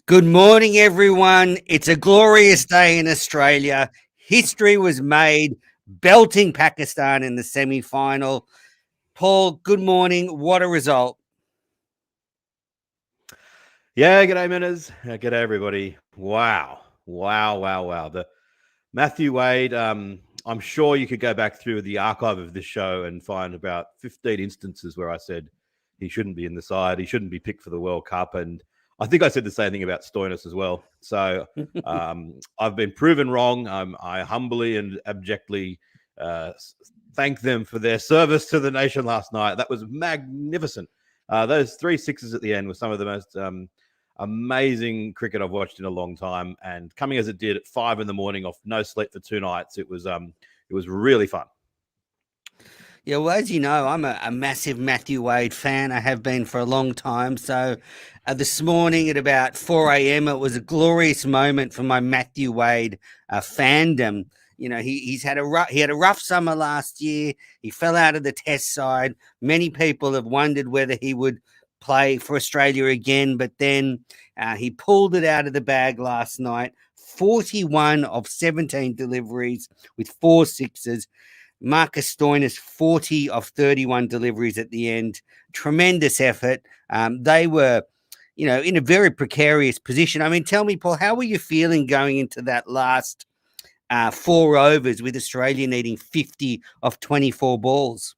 Good morning, everyone. It's a glorious day in Australia. History was made, belting Pakistan in the semi-final. Paul, good morning. What a result. Yeah, g'day, Minners. G'day, everybody. Wow. The Matthew Wade, I'm sure you could go back through the archive of this show and find about 15 instances where I said he shouldn't be in the side, he shouldn't be picked for the World Cup. And I think I said the same thing about Stoinis as well. So I've been proven wrong. I humbly and abjectly thank them for their service to the nation last night. That was magnificent. Those 3 sixes at the end were some of the most amazing cricket I've watched in a long time, and coming as it did at 5 a.m. off no sleep for 2 nights, it was really fun. Yeah, well, as you know, I'm a massive Matthew Wade fan. I have been for a long time. So this morning at about 4 a.m., it was a glorious moment for my Matthew Wade fandom. You know, he had a rough summer last year. He fell out of the Test side. Many people have wondered whether he would play for Australia again, but then he pulled it out of the bag last night. 41 of 17 deliveries with 4 sixes. Marcus Stoinis, 40 of 31 deliveries at the end. Tremendous effort. They were, in a very precarious position. I mean, tell me, Paul, how were you feeling going into that last 4 overs with Australia needing 50 of 24 balls?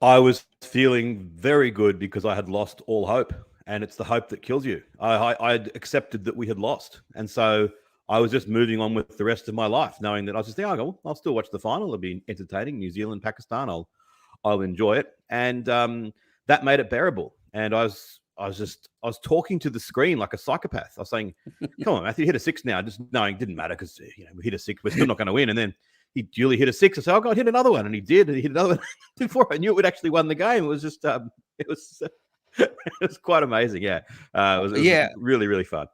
I was feeling very good because I had lost all hope, and it's the hope that kills you. I accepted that we had lost, and so I was just moving on with the rest of my life, knowing that I was just thinking, I'll still watch the final. It'll be entertaining. New Zealand, Pakistan, I'll enjoy it, and that made it bearable. And I was talking to the screen like a psychopath. I was saying, "Come on, Matthew, hit a 6 now." Just knowing it didn't matter because we hit a 6, we're still not going to win. And then he duly hit a 6. I said, "Oh God, hit another one," and he did. And he hit another one before I knew it. We'd actually won the game. It was just, it was quite amazing. Yeah, it was really, really fun.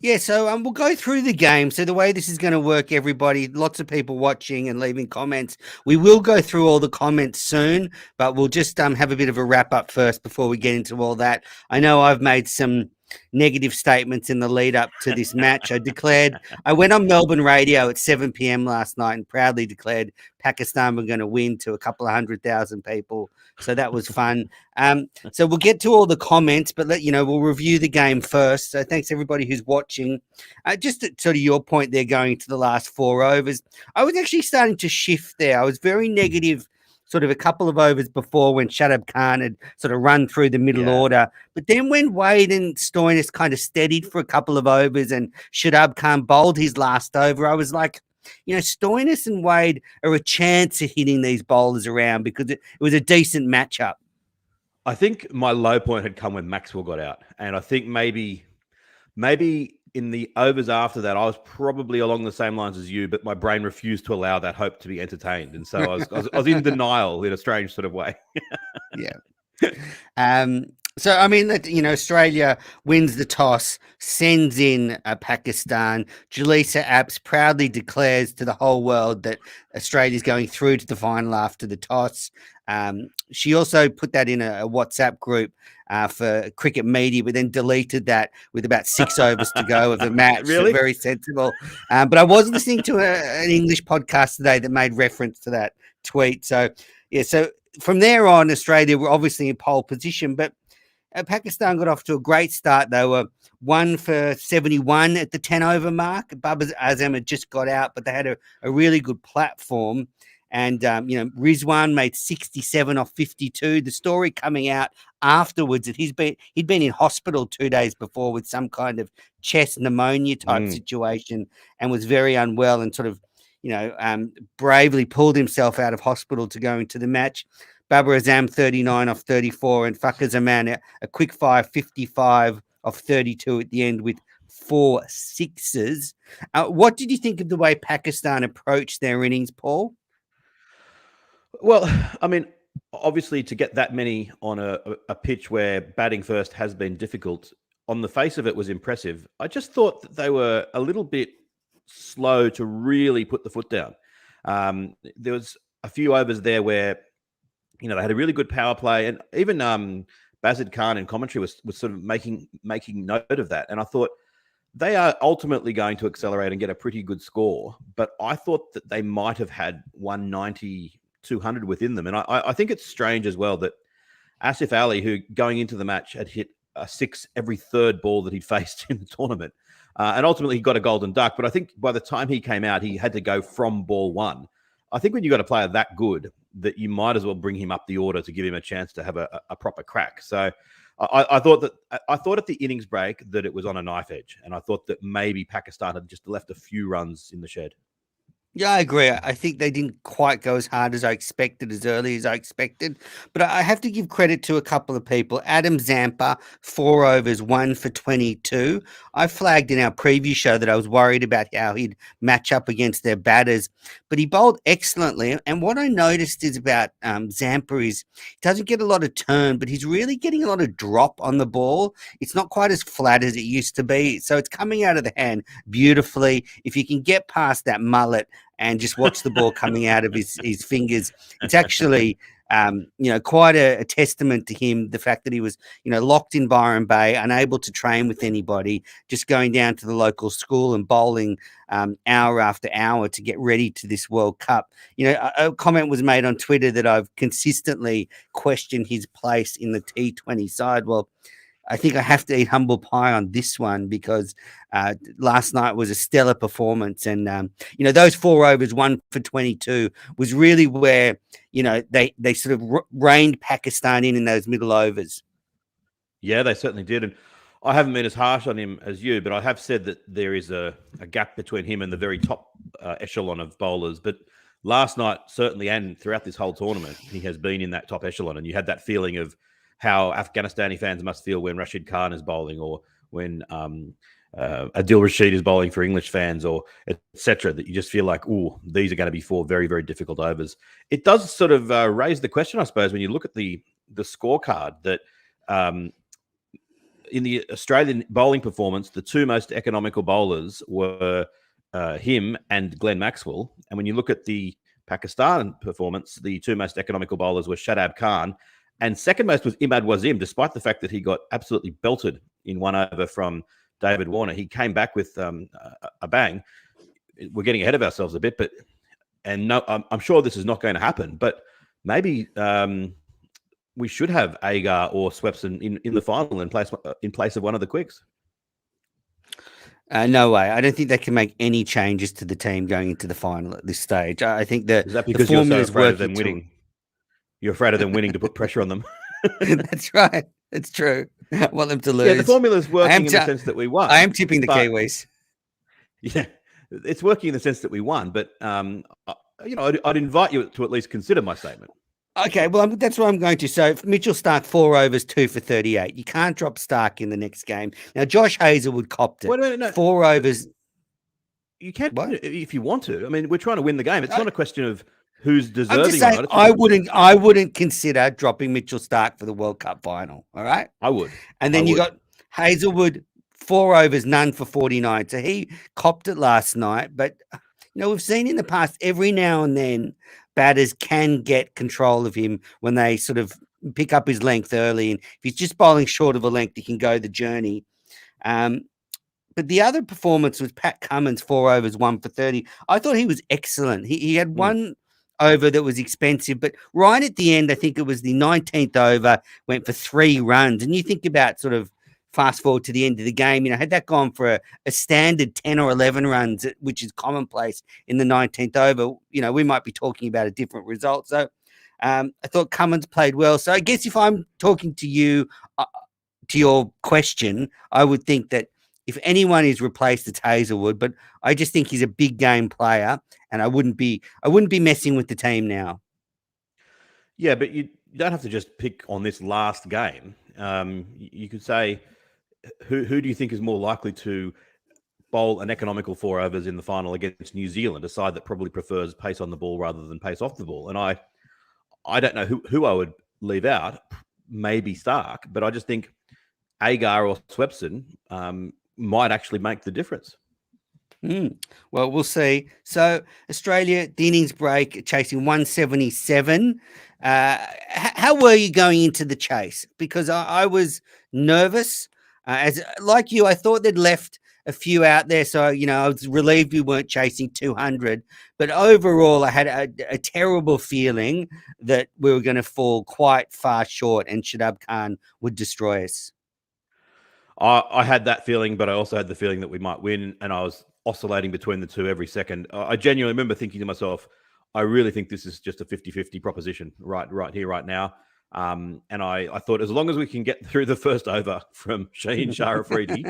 Yeah, so we'll go through the game. So the way this is going to work, everybody, lots of people watching and leaving comments. We will go through all the comments soon, but we'll just have a bit of a wrap up first before we get into all that. I know I've made some negative statements in the lead up to this match. I went on Melbourne radio at 7 p.m. last night and proudly declared Pakistan were going to win to a couple of 100,000 people. So that was fun. So we'll get to all the comments, but we'll review the game first. So thanks everybody who's watching. Just at sort of your point there, going to the last 4 overs, I was actually starting to shift there. I was very negative sort of a couple of overs before when Shadab Khan had sort of run through the middle order. But then when Wade and Stoinis kind of steadied for a couple of overs and Shadab Khan bowled his last over, I was like, Stoinis and Wade are a chance of hitting these bowlers around because it was a decent matchup. I think my low point had come when Maxwell got out. And I think maybe in the overs after that, I was probably along the same lines as you, but my brain refused to allow that hope to be entertained. And so I was in denial in a strange sort of way. Yeah. So, I mean, Australia wins the toss, sends in Pakistan. Jalisa Apps proudly declares to the whole world that Australia's going through to the final after the toss. She also put that in a WhatsApp group for cricket media, but then deleted that with about 6 overs to go of the match. Really? Very sensible. But I was listening to an English podcast today that made reference to that tweet. So, yeah, so from there on, Australia were obviously in pole position, but Pakistan got off to a great start. They were 1 for 71 at the 10 over mark. Babar Azam had just got out, but they had a really good platform. And, Rizwan made 67 off 52. The story coming out afterwards that he'd been in hospital 2 days before with some kind of chest pneumonia type situation and was very unwell and sort of, bravely pulled himself out of hospital to go into the match. Babar Azam 39 off 34 and Fakhar Zaman a quick fire 55 off 32 at the end with 4 sixes. What did you think of the way Pakistan approached their innings, Paul? Well, I mean, obviously to get that many on a pitch where batting first has been difficult, on the face of it was impressive. I just thought that they were a little bit slow to really put the foot down. There was a few overs there where, they had a really good power play, and even Bazid Khan in commentary was sort of making note of that. And I thought they are ultimately going to accelerate and get a pretty good score. But I thought that they might have had 190, 200 within them. And I think it's strange as well that Asif Ali, who going into the match had hit a 6 every third ball that he'd faced in the tournament, and ultimately he got a golden duck. But I think by the time he came out, he had to go from ball 1. I think when you got a player that good, that you might as well bring him up the order to give him a chance to have a proper crack. So I thought at the innings break that it was on a knife edge, and I thought that maybe Pakistan had just left a few runs in the shed. Yeah, I agree. I think they didn't quite go as hard as I expected, as early as I expected. But I have to give credit to a couple of people. Adam Zampa, 4 overs, 1 for 22. I flagged in our preview show that I was worried about how he'd match up against their batters, but he bowled excellently. And what I noticed is about Zampa is he doesn't get a lot of turn, but he's really getting a lot of drop on the ball. It's not quite as flat as it used to be. So it's coming out of the hand beautifully. If you can get past that mullet and just watch the ball coming out of his fingers, it's actually, quite a testament to him, the fact that he was, locked in Byron Bay, unable to train with anybody, just going down to the local school and bowling hour after hour to get ready to this World Cup. A comment was made on Twitter that I've consistently questioned his place in the T20 side. Well, I think I have to eat humble pie on this one because last night was a stellar performance. And, those 4 overs, 1 for 22 was really where, they sort of reined Pakistan in those middle overs. Yeah, they certainly did. And I haven't been as harsh on him as you, but I have said that there is a gap between him and the very top echelon of bowlers. But last night, certainly, and throughout this whole tournament, he has been in that top echelon. And you had that feeling of how Afghanistani fans must feel when Rashid Khan is bowling, or when Adil Rashid is bowling for English fans, or etc. That you just feel like, oh, these are going to be 4 very, very difficult overs. It does sort of raise the question, I suppose, when you look at the scorecard that in the Australian bowling performance, the 2 most economical bowlers were him and Glenn Maxwell. And when you look at the Pakistan performance, the 2 most economical bowlers were Shadab Khan, and second most was Imad Wasim, despite the fact that he got absolutely belted in 1 over from David Warner. He came back with a bang. We're getting ahead of ourselves a bit, no, I'm sure this is not going to happen, but maybe we should have Agar or Swepson in the final in place of one of the quicks. No way. I don't think they can make any changes to the team going into the final at this stage. I think that is that because you're so afraid of them winning? You're afraid of them winning to put pressure on them. That's right. It's true. I want them to lose. Yeah, the formula's working in the sense that we won. I am tipping the Kiwis. Yeah, it's working in the sense that we won. But, I'd invite you to at least consider my statement. Okay, well, that's what I'm going to. So Mitchell Stark, 4 overs, 2 for 38. You can't drop Stark in the next game. Now, Josh Hazelwood copped it. Wait a minute, no. 4 overs. You can if you want to. I mean, we're trying to win the game. It's not a question of who's deserving. I'm just saying, I wouldn't consider dropping Mitchell Stark for the World Cup final. All right, I would. And then you got Hazelwood, 4 overs, none for 49. So he copped it last night. But we've seen in the past, every now and then, batters can get control of him when they sort of pick up his length early. And if he's just bowling short of a length, he can go the journey. But the other performance was Pat Cummins, 4 overs, 1 for 30. I thought he was excellent. He had 1 over that was expensive, but right at the end, I think it was the 19th over, went for 3 runs. And you think about sort of fast forward to the end of the game, had that gone for a standard 10 or 11 runs, which is commonplace in the 19th over, we might be talking about a different result. So I thought Cummins played well. So I guess if I'm talking to you, to your question, I would think that if anyone is replaced, it's Hazelwood, but I just think he's a big game player, and I wouldn't be messing with the team now. Yeah, but you don't have to just pick on this last game. You could say, who do you think is more likely to bowl an economical 4 overs in the final against New Zealand, a side that probably prefers pace on the ball rather than pace off the ball? And I don't know who I would leave out. Maybe Stark, but I just think Agar or Swepson might actually make the difference. Well, we'll see. So Australia, the innings break, chasing 177. How were you going into the chase? Because I was nervous. As like you, I thought they'd left a few out there, so I was relieved we weren't chasing 200. But overall, I had a terrible feeling that we were going to fall quite far short, and Shadab Khan would destroy us. I had that feeling, but I also had the feeling that we might win, and I was oscillating between the two every second. I genuinely remember thinking to myself, I really think this is just a 50-50 proposition right here, right now. And I thought as long as we can get through the first over from Shaheen Shah Afridi,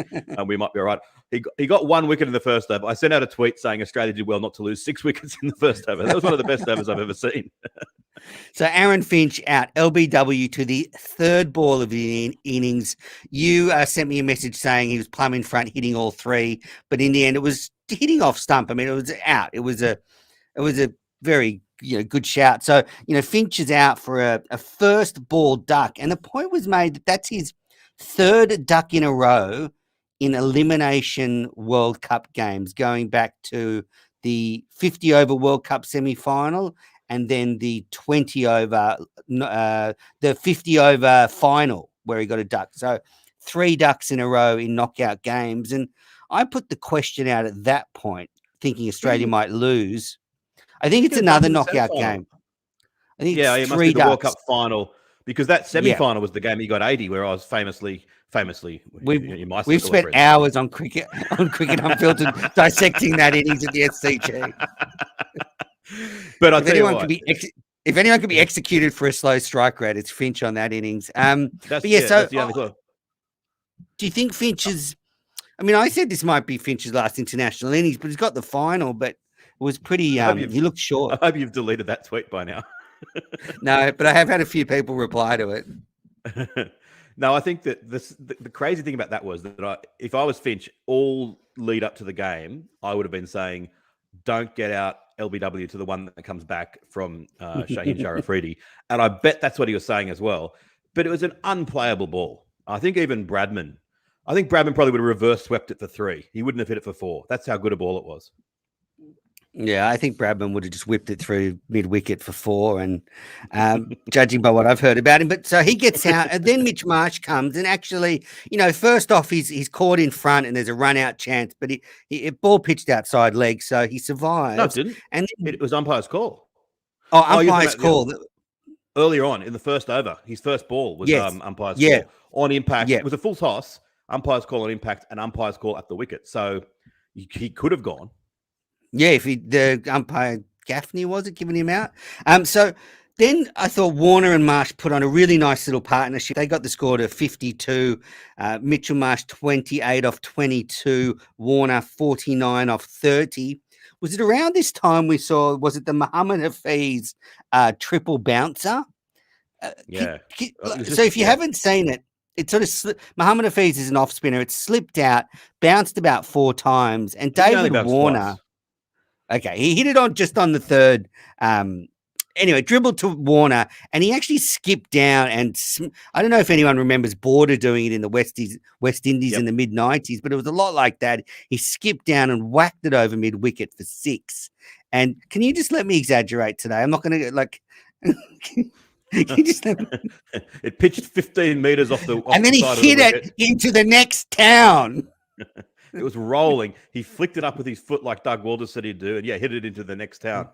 we might be all right. He got 1 wicket in the first over. I sent out a tweet saying Australia did well not to lose 6 wickets in the first over. That was one of the best overs I've ever seen. So Aaron Finch out, LBW to the third ball of the innings. You sent me a message saying he was plumb in front, hitting all three, but in the end it was hitting off stump. I mean, it was out. It was a very good shout. So Finch is out for a first ball duck, and the point was made that that's his third duck in a row in elimination World Cup games, going back to the 50 over World Cup semi-final and then the 20 over, the 50 over final where he got a duck. So 3 ducks in a row in knockout games. And I put the question out at that point, thinking Australia might lose. I think it's another knockout game. I think it must be the World Cup final, because that semi-final was the game he got 80, where I was famously. We've spent hours on cricket unfiltered dissecting that innings at the SCG. But if anyone could be executed for a slow strike rate, it's Finch on that innings. That's the only clue. Do you think Finch is? I mean, I said this might be Finch's last international innings, but he's got the final. But it was pretty. He looked short. I hope you've deleted that tweet by now. No, but I have had a few people reply to it. No, I think that the crazy thing about that was that if I was Finch, all lead up to the game, I would have been saying, don't get out LBW to the one that comes back from Shaheen Shah Afridi. And I bet that's what he was saying as well. But it was an unplayable ball. I think Bradman probably would have reverse swept it for 3. He wouldn't have hit it for 4. That's how good a ball it was. Yeah, I think Bradman would have just whipped it through mid-wicket for 4, and judging by what I've heard about him. But so he gets out, and then Mitch Marsh comes, and actually, first off, he's caught in front, and there's a run-out chance, but he ball pitched outside leg, so he survived. No, it didn't. And it was umpire's call. Umpire's call. Earlier on in the first over, his first ball was umpire's call. On impact. It was a full toss, umpire's call on impact, and umpire's call at the wicket. So he could have gone. Yeah, if the umpire Gaffney was it giving him out. So then I thought Warner and Marsh put on a really nice little partnership. They got the score to 52. Mitchell Marsh 28 off 22. Warner 49 off 30. Was it around this time we saw? Was it the Muhammad Hafiz triple bouncer? So if you haven't seen it, it sort of slipped. Muhammad Hafiz is an off spinner. It slipped out, bounced about 4 times, and David Warner. Twice. Okay, he hit it just on the third. Anyway, dribbled to Warner, and he actually skipped down. And I don't know if anyone remembers Border doing it in the West Indies in the mid-90s, but it was a lot like that. He skipped down and whacked it over mid-wicket for 6. And can you just let me exaggerate today? I'm not going to Can you just let me... It pitched 15 meters off the and then he hit it into the next town. It was rolling. He flicked it up with his foot like Doug Walters said he'd do, and hit it into the next town.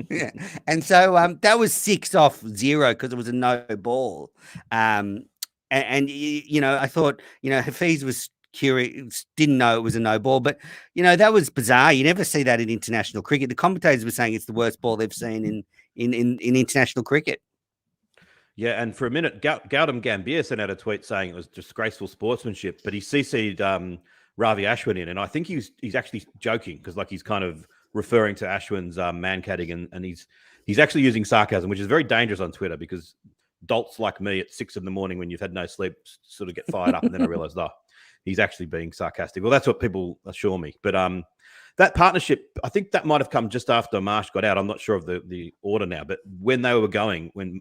Yeah, and so that was 6 off 0 because it was a no ball. And I thought Hafiz was curious, didn't know it was a no ball, but that was bizarre. You never see that in international cricket. The commentators were saying it's the worst ball they've seen in international cricket. Yeah, and for a minute, Gautam Gambhir sent out a tweet saying it was disgraceful sportsmanship, but he CC'd Ravi Ashwin in, and I think he's actually joking because he's kind of referring to Ashwin's man-catting, and he's actually using sarcasm, which is very dangerous on Twitter because dolts like me at 6 a.m. when you've had no sleep sort of get fired up, and then I realized, he's actually being sarcastic. Well, that's what people assure me. But that partnership, I think that might have come just after Marsh got out. I'm not sure of the order now, but when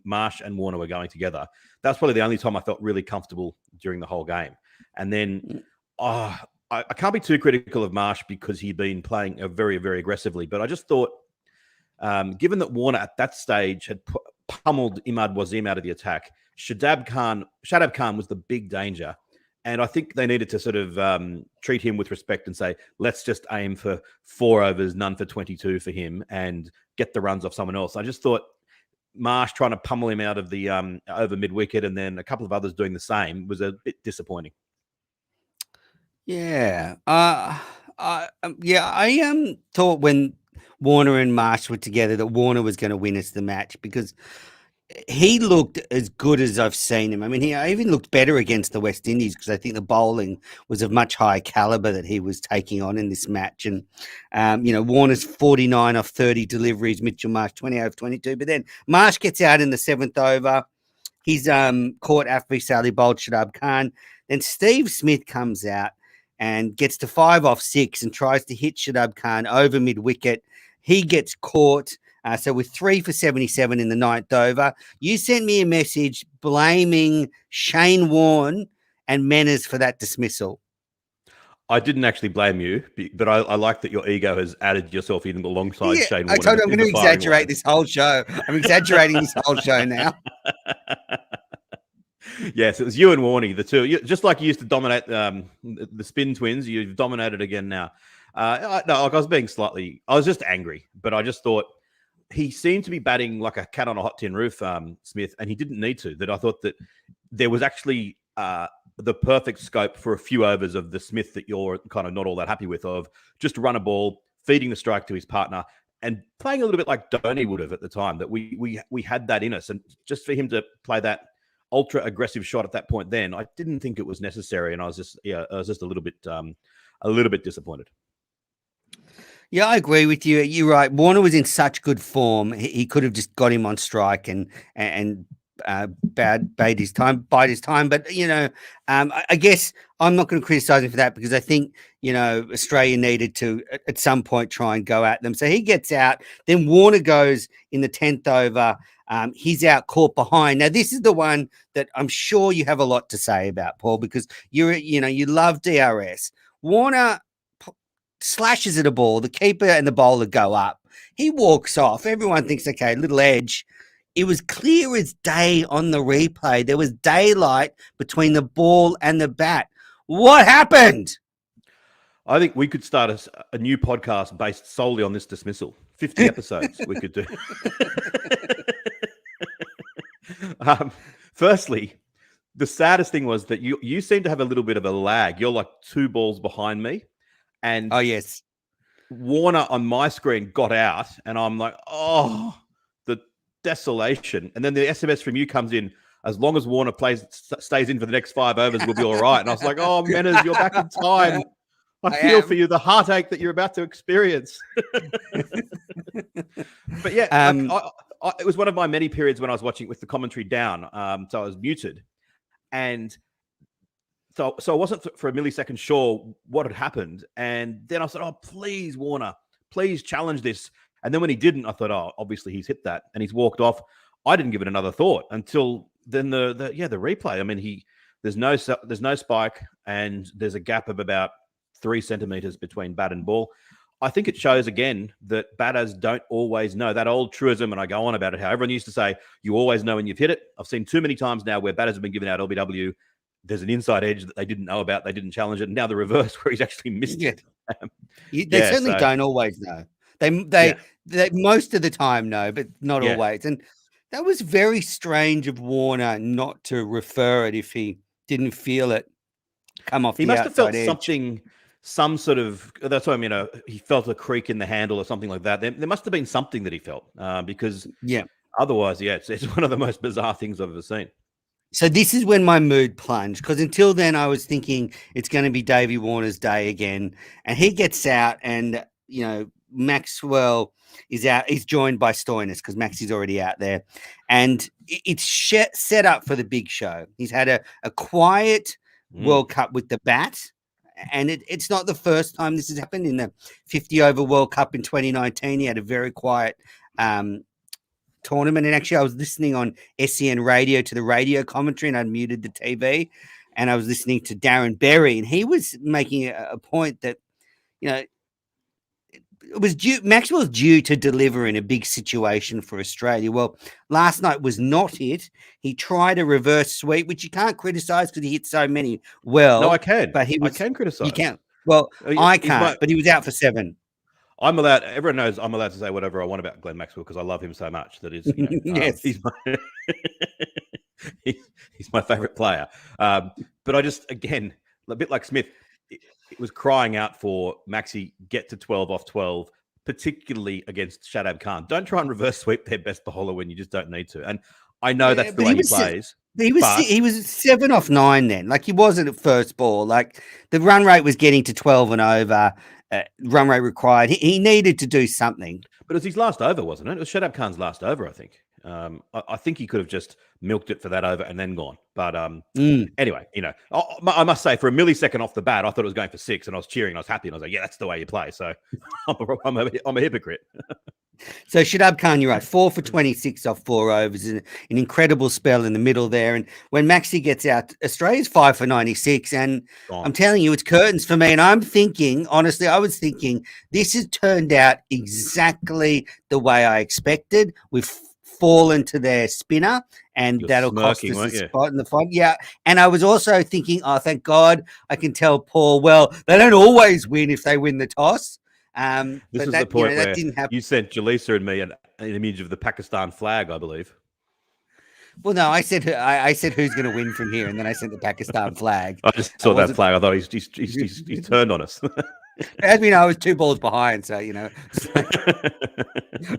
Marsh and Warner were going together, that's probably the only time I felt really comfortable during the whole game. And then, I can't be too critical of Marsh because he'd been playing very, very aggressively. But I just thought, given that Warner at that stage had pummeled Imad Wasim out of the attack, Shadab Khan was the big danger. And I think they needed to sort of treat him with respect and say, let's just aim for 4 overs, none for 22 for him, and get the runs off someone else. I just thought Marsh trying to pummel him out of the over mid-wicket and then a couple of others doing the same was a bit disappointing. Yeah. I thought when Warner and Marsh were together that Warner was going to win us the match because he looked as good as I've seen him. I mean, he even looked better against the West Indies because I think the bowling was of much higher caliber that he was taking on in this match. And, Warner's 49 off 30 deliveries, Mitchell Marsh 20 over 22. But then Marsh gets out in the 7th over. He's caught Afri Sally bowled Shadab Khan. Then Steve Smith comes out and gets to 5 off 6 and tries to hit Shadab Khan over mid-wicket. He gets caught. So we're 3 for 77 in the 9th over. You sent me a message blaming Shane Warne and Menners for that dismissal. I didn't actually blame you, but I like that your ego has added yourself in alongside Shane Warne. I told you I'm going to exaggerate this whole show. I'm exaggerating this whole show now. Yes, it was you and Warney, the two. Just like you used to dominate the spin twins, you've dominated again now. I was just angry, but I just thought he seemed to be batting like a cat on a hot tin roof, Smith, and he didn't need to. That I thought that there was actually the perfect scope for a few overs of the Smith that you're kind of not all that happy with, of just run a ball, feeding the strike to his partner, and playing a little bit like Dhoni would have at the time. That we had that in us, and just for him to play that ultra aggressive shot at that point, then I didn't think it was necessary, and I was just a little bit disappointed. Yeah, I agree with you. You're right. Warner was in such good form. He could have just got him on strike and bide his time. But I guess I'm not going to criticize him for that because I think Australia needed to at some point try and go at them. So he gets out. Then Warner goes in the 10th over. He's out caught behind. Now this is the one that I'm sure you have a lot to say about, Paul, because you love DRS. Warner slashes at a ball. The keeper and the bowler go up. He walks off. Everyone thinks, okay, little edge. It was clear as day on the replay. There was daylight between the ball and the bat. What happened? I think we could start a new podcast based solely on this dismissal. 50 episodes we could do. Firstly, the saddest thing was that you seem to have a little bit of a lag. You're like 2 balls behind me. And oh, yes, Warner on my screen got out, and I'm like, oh, the desolation. And then the SMS from you comes in. As long as Warner stays in for the next 5 overs, we'll be all right. And I was like, oh, Menners, you're back in time. I feel for you, the heartache that you're about to experience. But yeah, it was one of my many periods when I was watching with the commentary down. So I was muted. And so I wasn't for a millisecond sure what had happened. And then I said, oh, please, Warner, please challenge this. And then when he didn't, I thought, oh, obviously he's hit that. And he's walked off. I didn't give it another thought until then the replay. I mean, there's no spike, and there's a gap of about 3 centimeters between bat and ball. I think it shows again that batters don't always know. That old truism, and I go on about it, how everyone used to say, you always know when you've hit it. I've seen too many times now where batters have been given out LBW. There's an inside edge that they didn't know about. They didn't challenge it. And now the reverse where he's actually missed it. They certainly don't always know. They most of the time know, but not always. And that was very strange of Warner not to refer it if he didn't feel it come off the outside edge. He must have felt something, some sort of, that's why he felt a creak in the handle or something like that. There must have been something that he felt because otherwise, it's one of the most bizarre things I've ever seen. So this is when my mood plunged, because until then I was thinking it's going to be Davey Warner's day again. And he gets out and, Maxwell is out. He's joined by Stoinis because Maxie's already out there. And it's set up for the big show. He's had a quiet World Cup with the bat. And it's not the first time this has happened. In the 50-over World Cup in 2019, he had a very quiet tournament. And actually, I was listening on SEN radio to the radio commentary, and I'd muted the TV. and I was listening to Darren Berry, and he was making a point that, you know, it was Maxwell's due to deliver in a big situation for Australia. Well, last night was not it. He tried a reverse sweep, which you can't criticize because he hit so many well. No, I can. But I can criticize. You can't. Well, I can't. But he was out for 7. I'm allowed. Everyone knows I'm allowed to say whatever I want about Glenn Maxwell because I love him so much that it's, yes, he's my favorite player. But I just, again, a bit like Smith, it was crying out for Maxi get to 12 off 12, particularly against Shadab Khan. Don't try and reverse sweep their best bowler when you just don't need to. And I know that's the way he plays. He was 7 off 9 then. Like, he wasn't at first ball. Like, the run rate was getting to 12 and over. Run rate required. He needed to do something. But it was his last over, wasn't it? It was Shadab Khan's last over, I think. I think he could have just milked it for that over and then gone. But anyway, I must say, for a millisecond off the bat, I thought it was going for 6, and I was cheering. I was happy, and I was like, "Yeah, that's the way you play." So I'm a hypocrite. So Shadab Khan, you're right, 4 for 26 off 4 overs, an incredible spell in the middle there. And when Maxi gets out, Australia's 5 for 96, and I'm telling you, it's curtains for me. And I'm thinking, honestly, I was thinking this has turned out exactly the way I expected. We've fallen to their spinner, and that'll cost us a spot in the fight. Yeah, and I was also thinking, oh, thank God, I can tell Paul, well, they don't always win if they win the toss. This is the point where you sent Jaleesa and me an image of the Pakistan flag, I believe. Well, no, I said who's going to win from here, and then I sent the Pakistan flag. I just saw that flag. I thought he's turned on us. As we know, I was 2 balls behind, so it's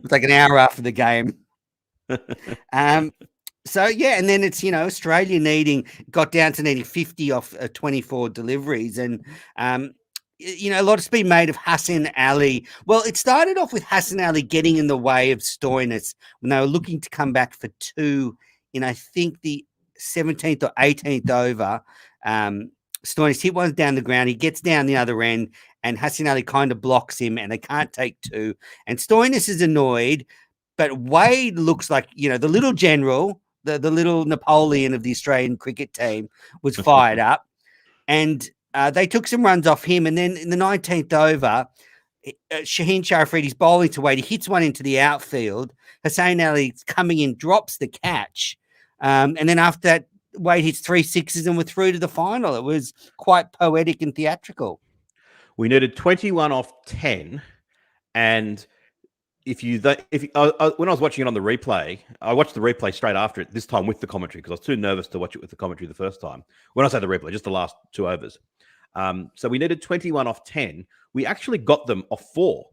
like an hour after the game. So yeah, and then it's Australia got down to needing 50 off 24 deliveries, and a lot's been made of Hassan Ali. Well, it started off with Hassan Ali getting in the way of Stoinis when they were looking to come back for 2 in, I think, the 17th or 18th over. Stoinis hit one down the ground. He gets down the other end, and Hassan Ali kind of blocks him, and they can't take 2. And Stoinis is annoyed, but Wade looks like, the little general, the little Napoleon of the Australian cricket team was fired up, and they took some runs off him. And then in the 19th over, Shaheen Sharifi's bowling to Wade. He hits one into the outfield. Hassan Ali coming in, drops the catch. And then after that, Wade hits 3 sixes and we're through to the final. It was quite poetic and theatrical. We needed 21 off 10. And when I was watching it on the replay, I watched the replay straight after it, this time with the commentary, because I was too nervous to watch it with the commentary the first time. When I say the replay, just the last 2 overs. So we needed 21 off 10. We actually got them off 4.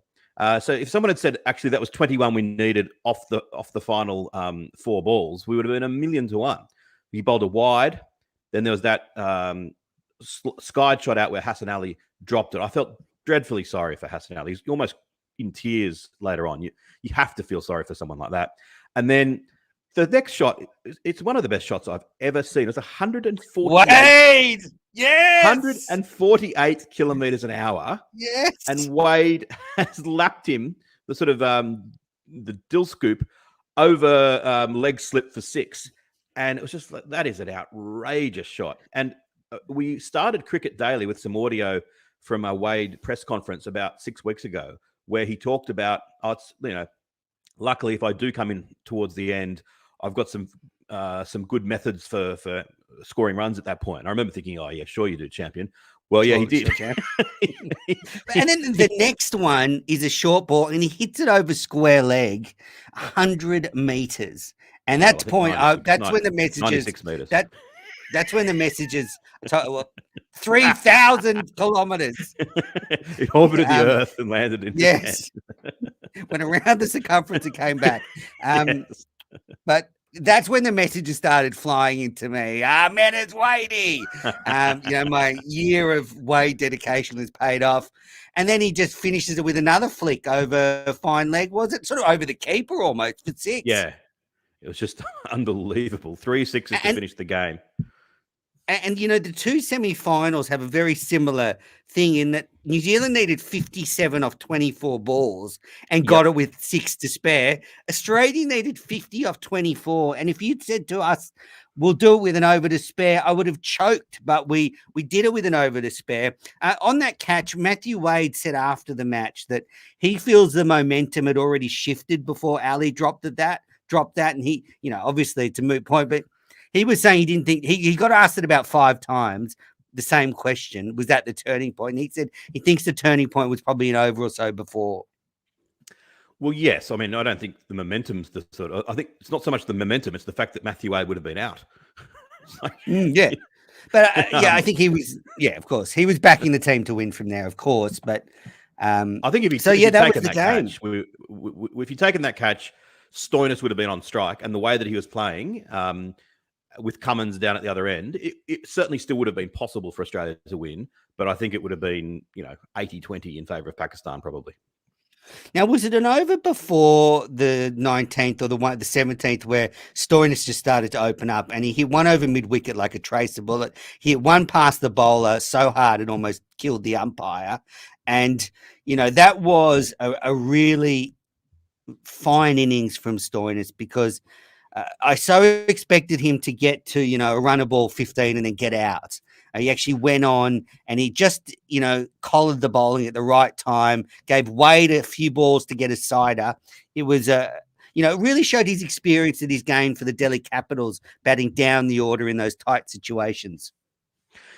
So if someone had said, actually, that was 21 we needed off the final 4 balls, we would have been 1,000,000 to 1. We bowled a wide. Then there was that skied shot out where Hassan Ali dropped it. I felt dreadfully sorry for Hassan Ali. He's almost in tears later on. You have to feel sorry for someone like that. And then the next shot, it's one of the best shots I've ever seen. It's 148. Yes! 148 kilometers an hour. Yes. And Wade has lapped him, the sort of the dill scoop over leg slip for 6. And it was just like, that is an outrageous shot. And we started Cricket Daily with some audio from a Wade press conference about 6 weeks ago, where he talked about, luckily if I do come in towards the end, I've got some good methods for scoring runs at that point. And I remember thinking, oh yeah, sure you do, champion. Well, yeah, he did. And then the next one is a short ball, and he hits it over square leg, 100 meters. And that's when the messages. 96 meters. That's when the messages. 3,000 kilometers. It orbited the Earth and landed in. Yes. Went around the circumference and came back. Yes. But that's when the messages started flying into me. Man, it's Wadey. My year of Wade dedication has paid off. And then he just finishes it with another flick over a fine leg. Was it sort of over the keeper almost for 6? Yeah. It was just unbelievable. 3 sixes to finish the game. And the 2 semi-finals have a very similar thing in that New Zealand needed 57 off 24 balls and got it with 6 to spare. Australia needed 50 off 24. And if you'd said to us, We'll do it with an over to spare. I would have choked, but we did it with an over to spare. On that catch, Matthew Wade said after the match that he feels the momentum had already shifted before Ali dropped that, and he, obviously it's a moot point, but he was saying he didn't think he got asked it about 5 times. The same question was that the turning point. And he said he thinks the turning point was probably an over or so before. Well, yes. I mean, I don't think the momentum's the sort of. I think it's not so much the momentum; it's the fact that Matthew Wade would have been out. Yeah, but I think he was. Yeah, of course, he was backing the team to win from there, of course. But I think if he that was the game. catch, if you'd taken that catch, Stoinis would have been on strike, and the way that he was playing, with Cummins down at the other end, it certainly still would have been possible for Australia to win. But I think it would have been 80-20 in favour of Pakistan probably. Now, was it an over before the 19th or the 17th where Stoinis just started to open up and he hit one over mid-wicket like a tracer bullet? He hit one past the bowler so hard it almost killed the umpire. And, that was a really fine innings from Stoinis because I so expected him to get to, a runner ball 15 and then get out. He actually went on and he just, collared the bowling at the right time, gave Wade a few balls to get a sider. It was, it really showed his experience that he's gained for the Delhi Capitals, batting down the order in those tight situations.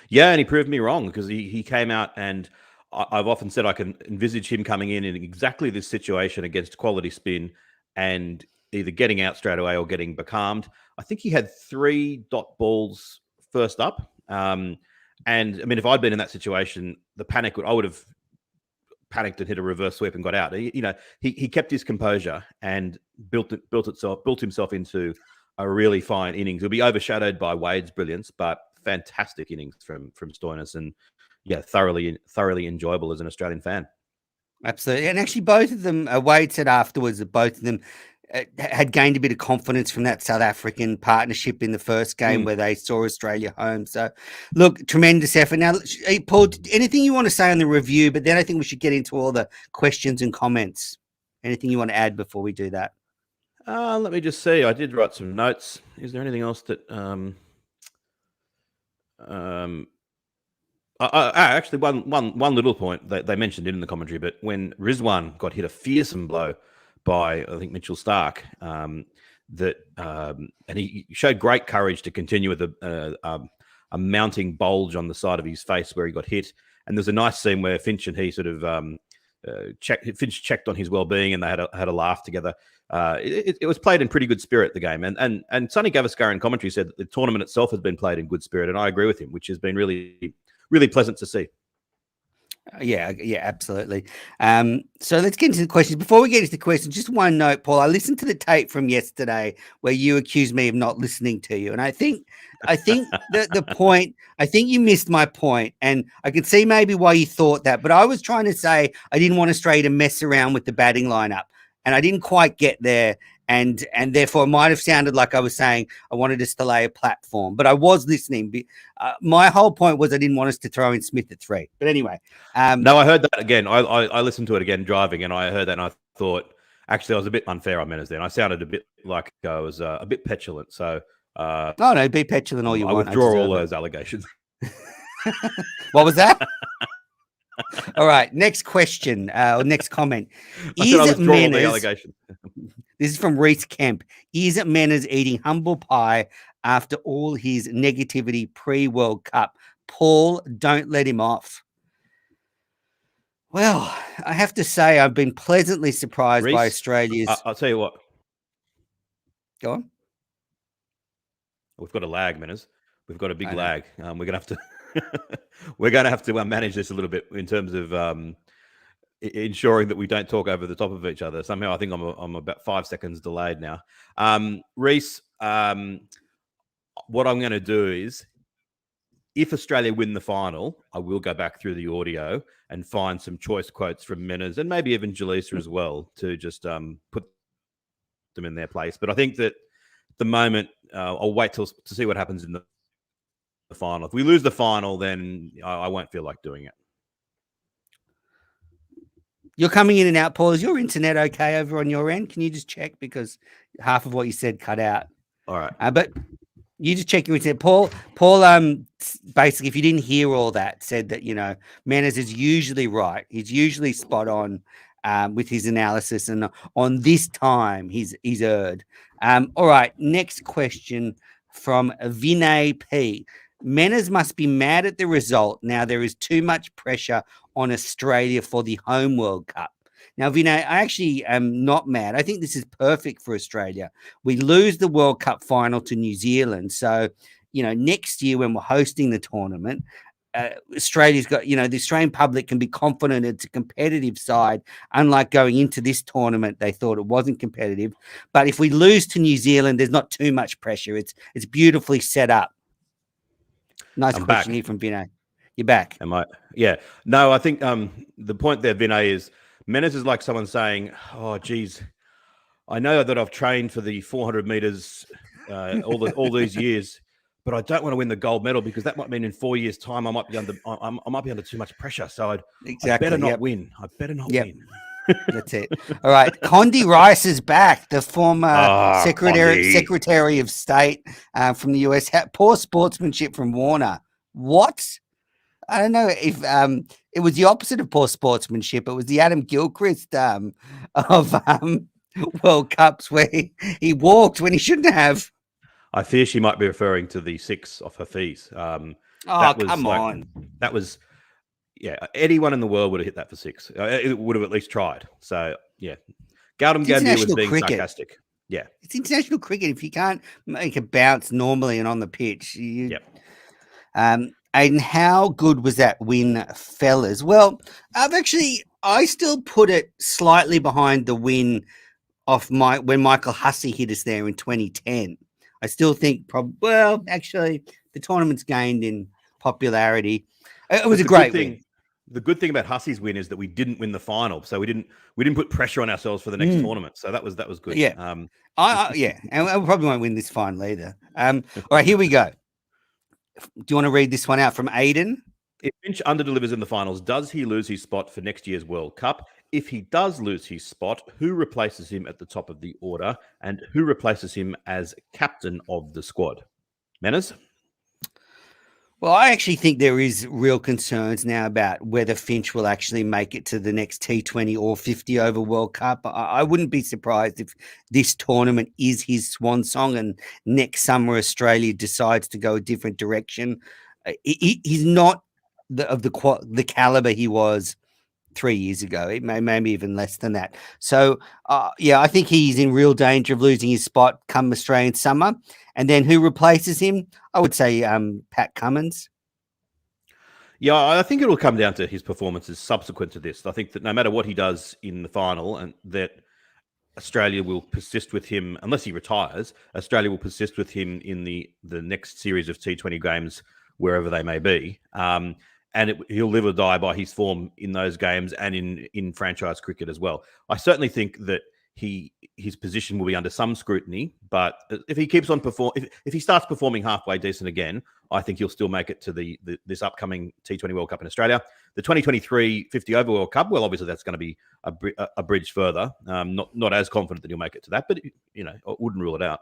Yeah, and he proved me wrong because he came out and I've often said I can envisage him coming in exactly this situation against quality spin and either getting out straight away or getting becalmed. I think he had 3 dot balls first up. And I mean, if I'd been in that situation, I would have panicked and hit a reverse sweep and got out. He kept his composure and built himself into a really fine innings. It'll be overshadowed by Wade's brilliance, but fantastic innings from Stoinis, and thoroughly enjoyable as an Australian fan. Absolutely, and actually, both of them. Wade said afterwards that both of them had gained a bit of confidence from that South African partnership in the first game where they saw Australia home. So, look, tremendous effort. Now, Paul, anything you want to say on the review? But then I think we should get into all the questions and comments. Anything you want to add before we do that? Let me just see. I did write some notes. Is there anything else that? Actually, one little point they mentioned it in the commentary, but when Rizwan got hit a fearsome blow by, I think, Mitchell Starc, and he showed great courage to continue with a mounting bulge on the side of his face where he got hit. And there's a nice scene where Finch and he sort of Finch checked on his well-being and they had a laugh together. It was played in pretty good spirit, the game. And Sonny Gavaskar in commentary said that the tournament itself has been played in good spirit, and I agree with him, which has been really, really pleasant to see. Yeah, absolutely. So let's get into the questions. Before we get into the questions, just one note, Paul. I listened to the tape from yesterday where you accused me of not listening to you, and I think the point. I think you missed my point, and I could see maybe why you thought that. But I was trying to say I didn't want Australia to mess around with the batting lineup, and I didn't quite get there. And therefore, it might have sounded like I was saying I wanted us to lay a platform, but I was listening. My whole point was I didn't want us to throw in Smith at 3. But anyway. No, I heard that again. I listened to it again driving, and I heard that, and I thought, actually, I was a bit unfair on Menas then. I sounded a bit like I was a bit petulant. So, no, be petulant all you want. I withdraw all those allegations. What was that? All right, next question or next comment. Is Menas? This is from Reese Kemp. Is Menas eating humble pie after all his negativity pre-World Cup? Paul, don't let him off. Well, I have to say I've been pleasantly surprised by Australia's. I'll tell you what. Go on. We've got a lag, Menas. We've got a big lag. We're gonna have to manage this a little bit in terms of ensuring that we don't talk over the top of each other. Somehow, I think I'm about 5 seconds delayed now. Reese, what I'm going to do is, if Australia win the final, I will go back through the audio and find some choice quotes from Menas and maybe even Jaleesa as well to just put them in their place. But I think that at the moment, I'll wait to see what happens in the final. If we lose the final, then I won't feel like doing it. You're coming in and out, Paul. Is your internet okay over on your end? Can you just check? Because half of what you said cut out. All right. But You just check your said Paul. Basically, if you didn't hear all that, said that Manners is usually right. He's usually spot on with his analysis, and on this time he's erred. All right, next question from Vinay P. Manners must be mad at the result. Now there is too much pressure on Australia for the home World Cup. Now, Vinay, I actually am not mad. I think this is perfect for Australia. We lose the World Cup final to New Zealand. So, next year when we're hosting the tournament, Australia's got, the Australian public can be confident it's a competitive side, unlike going into this tournament, they thought it wasn't competitive. But if we lose to New Zealand, there's not too much pressure. It's beautifully set up. Nice I'm question back. here from Vinay. You're back. Am I? Yeah. No, I think the point there, Vinay, is Manners is like someone saying, "Oh, geez, I know that I've trained for the 400 meters all these years, but I don't want to win the gold medal because that might mean in 4 years' time I might be under too much pressure. So I better not win. I better not win." That's it. All right. Condi Rice is back, the former Secretary of State from the US. Poor sportsmanship from Warner. What? I don't know if it was the opposite of poor sportsmanship. It was the Adam Gilchrist of World Cups where he walked when he shouldn't have. I fear she might be referring to the 6 of Hafiz. Come on. That was, anyone in the world would have hit that for 6. It would have at least tried. So, yeah. Gautam Gambhir was being sarcastic. Yeah. It's international cricket. If you can't make a bounce normally and on the pitch, Aiden, how good was that win, fellas? Well, I still put it slightly behind the win when Michael Hussey hit us there in 2010. I still think the tournament's gained in popularity. It was a great win. The good thing about Hussey's win is that we didn't win the final, so we didn't put pressure on ourselves for the next tournament. So that was good. Yeah, and we probably won't win this final either. All right, here we go. Do you want to read this one out from Aiden? If Finch underdelivers in the finals, does he lose his spot for next year's World Cup? If he does lose his spot, who replaces him at the top of the order, and who replaces him as captain of the squad? Manners? Well, I actually think there is real concerns now about whether Finch will actually make it to the next T20 or 50 over World Cup. I wouldn't be surprised if this tournament is his swan song and next summer Australia decides to go a different direction. He's not the caliber he was 3 years ago. It maybe even less than that. So, I think he's in real danger of losing his spot come Australian summer. And then who replaces him? I would say Pat Cummins. Yeah, I think it'll come down to his performances subsequent to this. I think that no matter what he does in the final, and that Australia will persist with him, unless he retires, Australia will persist with him in the next series of T20 games, wherever they may be. And he'll live or die by his form in those games and in franchise cricket as well. I certainly think that his position will be under some scrutiny, but if he keeps on if he starts performing halfway decent again, I think he'll still make it to this upcoming T20 World Cup in Australia. The 2023 50 over World Cup, well, obviously that's going to be a bridge further. Not as confident that he'll make it to that, but I wouldn't rule it out.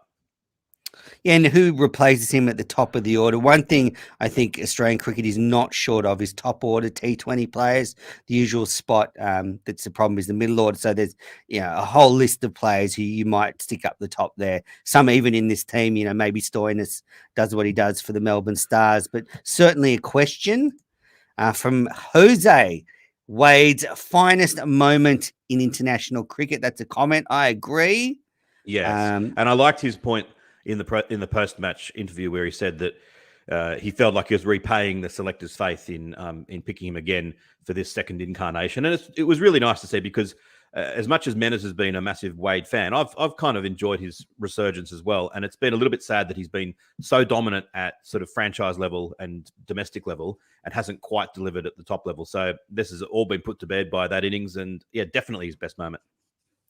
Yeah, and who replaces him at the top of the order? One thing I think Australian cricket is not short of is top order T20 players. The usual spot that's the problem is the middle order. So there's a whole list of players who you might stick up the top there. Some even in this team, maybe Stoinis does what he does for the Melbourne Stars. But certainly a question from Jose. Wade's finest moment in international cricket. That's a comment. I agree. Yes, and I liked his point in the post-match interview where he said that he felt like he was repaying the selectors' faith in picking him again for this second incarnation, and it was really nice to see because as much as Manners has been a massive Wade fan, I've kind of enjoyed his resurgence as well, and it's been a little bit sad that he's been so dominant at sort of franchise level and domestic level and hasn't quite delivered at the top level. So this has all been put to bed by that innings, and definitely his best moment.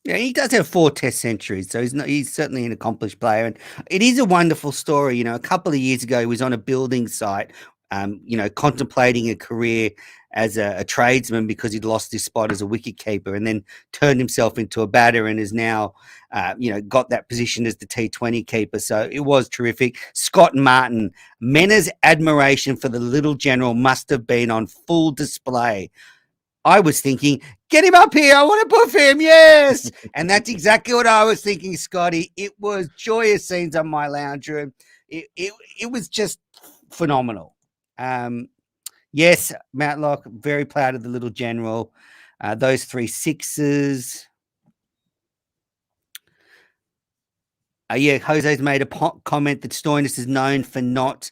Yeah, he does have 4 Test centuries, so he's certainly an accomplished player. And it is a wonderful story. A couple of years ago, he was on a building site contemplating a career as a tradesman because he'd lost his spot as a wicketkeeper, and then turned himself into a batter and is now, got that position as the T20 keeper. So it was terrific. Scott Martin, Mena's admiration for the little general must have been on full display. I was thinking, get him up here. I want to buff him. Yes. And that's exactly what I was thinking, Scotty. It was joyous scenes on my lounge room. It was just phenomenal. Yes, Matlock, very proud of the little general. Those 3 sixes. Jose's made a comment that Stoinis is known for not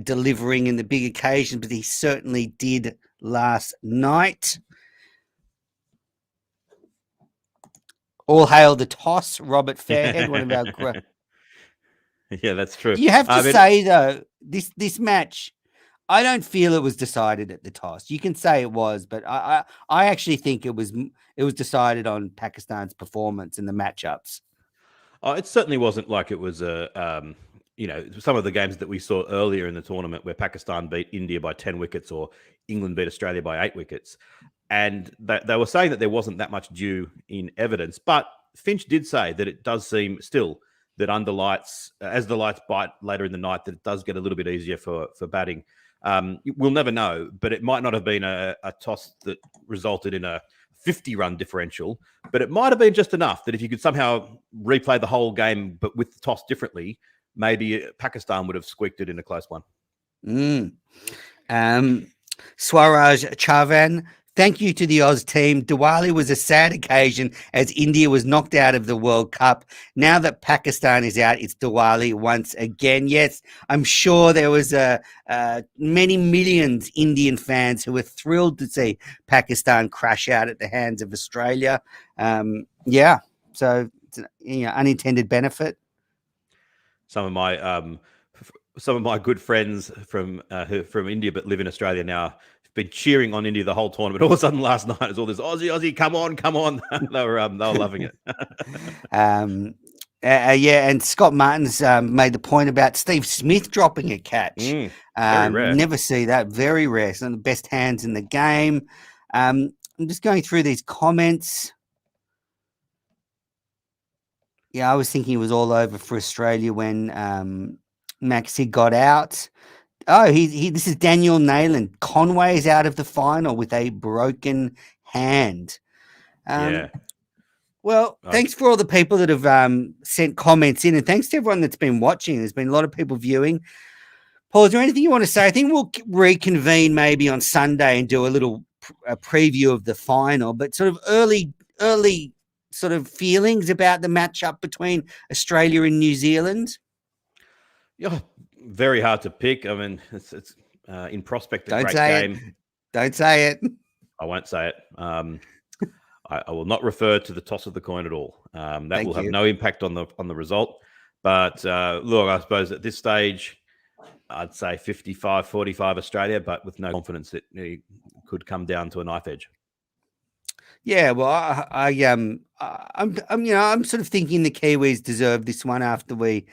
delivering in the big occasions, but he certainly did last night. All hail the toss, Robert Fairhead, one of our Yeah, that's true. You have to say, though, this match, I don't feel it was decided at the toss. You can say it was, but I actually think it was decided on Pakistan's performance in the matchups. It certainly wasn't like it was some of the games that we saw earlier in the tournament where Pakistan beat India by 10 wickets or England beat Australia by 8 wickets. And they were saying that there wasn't that much due in evidence. But Finch did say that it does seem still that under lights, as the lights bite later in the night, that it does get a little bit easier for batting. We'll never know, but it might not have been a toss that resulted in a 50-run differential, but it might have been just enough that if you could somehow replay the whole game, but with the toss differently, maybe Pakistan would have squeaked it in a close one. Swaraj Chavan, thank you to the Oz team. Diwali was a sad occasion as India was knocked out of the World Cup. Now that Pakistan is out, it's Diwali once again. Yes, I'm sure there was many millions Indian fans who were thrilled to see Pakistan crash out at the hands of Australia. So unintended benefit. Some of my good friends from India but live in Australia now been cheering on India the whole tournament. All of a sudden last night it's all this Aussie, come on. they were loving it. And Scott Martin's made the point about Steve Smith dropping a catch. Very rare. Never see that. Very rare. Some of the best hands in the game. I'm just going through these comments. Yeah, I was thinking it was all over for Australia when Maxi got out. Oh, this is Daniel Nayland. Conway's out of the final with a broken hand. Well, thanks for all the people that have sent comments in, and thanks to everyone that's been watching. There's been a lot of people viewing. Paul, is there anything you want to say? I think we'll reconvene maybe on Sunday and do a little preview of the final, but sort of early sort of feelings about the matchup between Australia and New Zealand. Yeah, very hard to pick. I mean, it's in prospect a great game. Don't say it. I won't say it. I will not refer to the toss of the coin at all. That will have no impact on the result. But look, I suppose at this stage, I'd say 55-45 Australia, but with no confidence that it could come down to a knife edge. Yeah, well, I'm sort of thinking the Kiwis deserve this one after we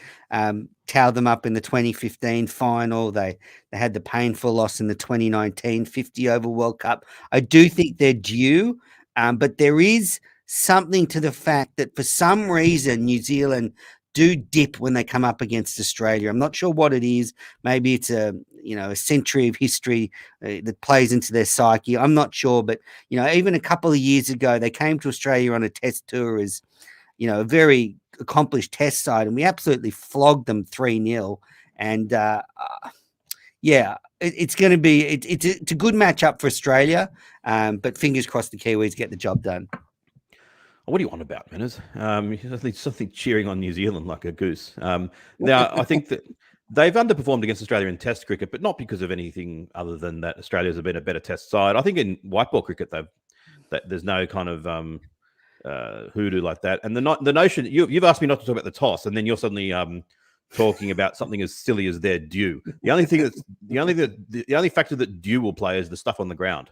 towed them up in the 2015 final. They had the painful loss in the 2019 50 over World Cup. I do think they're due, but there is something to the fact that for some reason New Zealand do dip when they come up against Australia. I'm not sure what it is. Maybe it's a century of history that plays into their psyche. I'm not sure, but even a couple of years ago, they came to Australia on a test tour as a very accomplished test side, and we absolutely flogged them 3-0. And it's going to be it's a good matchup for Australia, but fingers crossed the Kiwis get the job done. What do you want about, Menners? Something cheering on New Zealand like a goose. Now, I think that they've underperformed against Australia in Test cricket, but not because of anything other than that Australia's have been a better Test side. I think in white ball cricket, there's no kind of hoodoo like that. And the notion you've asked me not to talk about the toss, and then you're suddenly talking about something as silly as their due. The only factor that due will play is the stuff on the ground.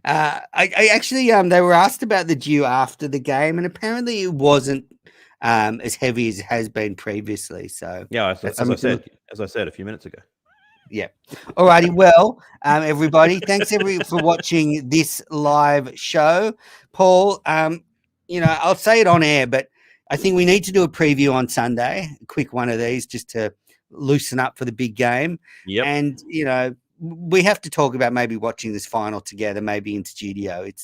I actually they were asked about the due after the game, and apparently it wasn't as heavy as it has been previously. So yeah, as I said a few minutes ago. Yeah. All righty. Well, everybody, thanks for watching this live show. Paul, I'll say it on air, but I think we need to do a preview on Sunday, a quick one of these, just to loosen up for the big game. Yep. And, we have to talk about maybe watching this final together, maybe in studio. It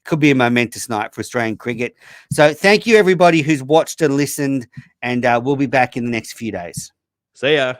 could be a momentous night for Australian cricket. So thank you, everybody who's watched and listened, and we'll be back in the next few days. See ya.